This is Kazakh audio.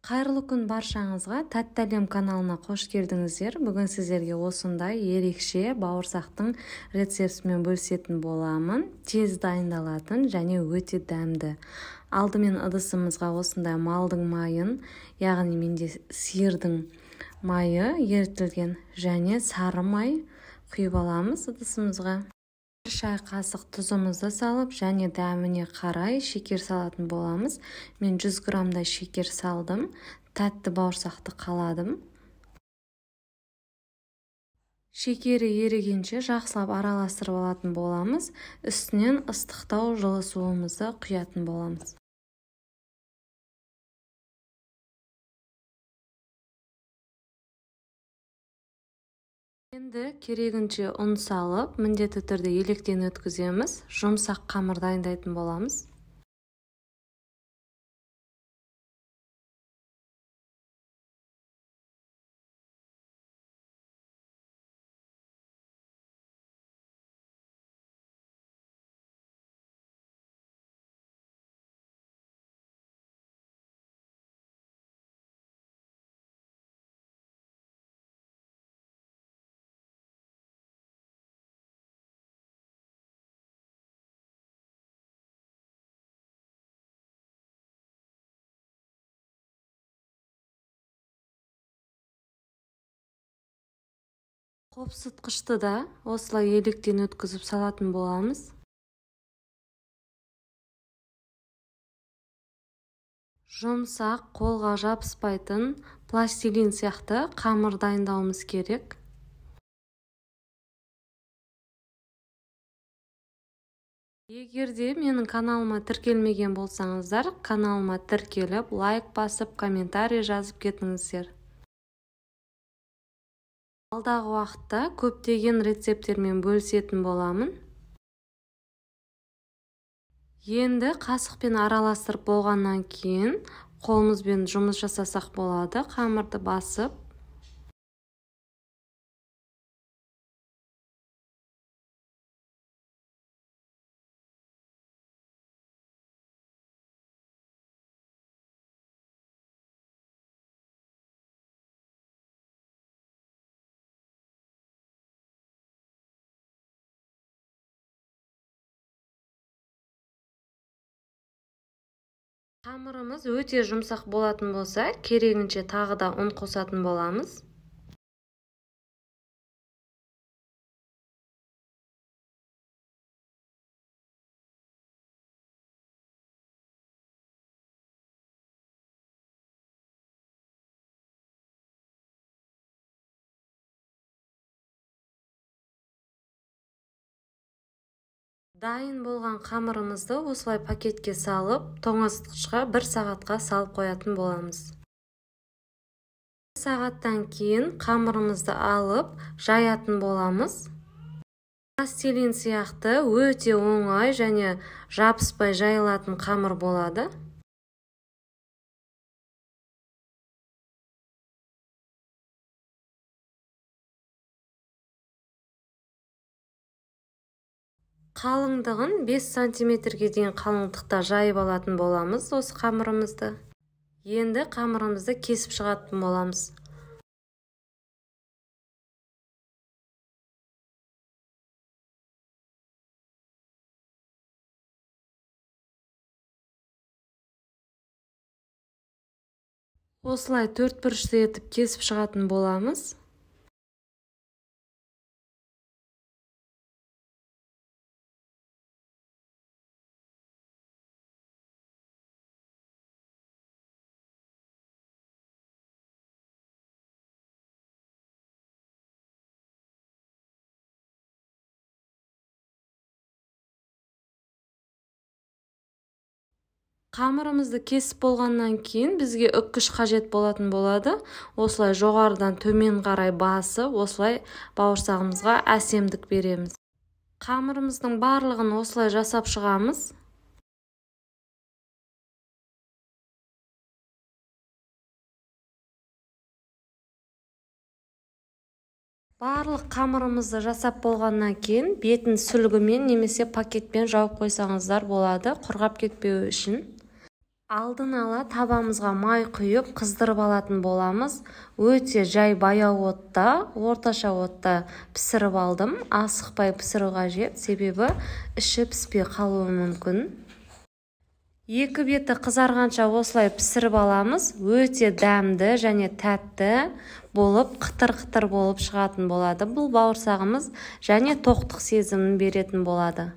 Қайырлы күн баршаңызға. Тәтті әлем каналына қош келдіңіздер. Бүгін сіздерге осындай ерекше бауырсақтың рецептімен бөлісетін боламын. Тез дайындалатын және өте дәмді. Алдымен ыдысымызға осындай малдың майын, яғни менде сиырдың майы ерітілген және сары май құйып аламыз ыдысымызға. 1 шай қасық тұзымызды салып және дәміне қарай шекер салатын боламыз. Мен 100 грамдай шекер салдым. Тәтті бауырсақты қаладым. Шекері ерігенше жақсылап араластырып алатын боламыз. Үстінен ыстықтау жылы суымызды құятын боламыз. Енді керегінше ұн салып, міндетті түрде електен өткіземіз. Жұмсақ қамыр дайындайтын боламыз. Қопсытқышты да осылай електен өткізіп салатын боламыз. Жұмсақ, қолға жабыспайтын пластилин сияқты қамыр дайындауымыз керек. Егерде менің каналыма тіркелмеген болсаңыздар, каналыма тіркеліп, лайк басып, комментарий жазып кетіңіздер. Алдағы уақытта көптеген рецепттермен бөлісетін боламын. Енді қасықпен араластырып болғаннан кейін қолымызбен жұмыс жасасақ болады. Қамырды басып, қамырымыз өте жұмсақ болатын болса, керегінше тағы да ұн қосатын боламыз. Дайын болған қамырымызды осылай пакетке салып, тоңазытқышқа 1 сағатқа салып қоятын боламыз. 1 сағаттан кейін қамырымызды алып, жаятын боламыз. Пластилин сияқты өте оңай және жабыспай жайылатын қамыр болады. Қалыңдығын 5 сантиметрге дейін қалыңдықта жайып алатын боламыз осы қамырымызды. Енді қамырымызды кесіп шығатын боламыз. Осылай 4 бұрышты етіп кесіп шығатын боламыз. Қамырымызды кесіп болғаннан кейін бізге үккіш қажет болатын болады. Осылай жоғарыдан төмен қарай басып, осылай бауырсағымызға әсемдік береміз. Қамырымыздың барлығын осылай жасап шығамыз. Барлық қамырымызды жасап болғаннан кейін бетін сүлгімен немесе пакетпен жауып қойсаңыздар болады, құрғап кетпеуі үшін. Алдын ала табамызға май құйып қыздырып алатын боламыз. Өте жай баяу отта, орташа отта пісіріп алдым. Асықпай пісіру қажет, себебі іші піспей қалуы мүмкін. Екі беті қызарғанша осылай пісіріп аламыз. Өте дәмді және тәтті болып, қытыр-қытыр болып шығатын болады. Бұл бауырсағымыз және тоқтық сезімін беретін болады.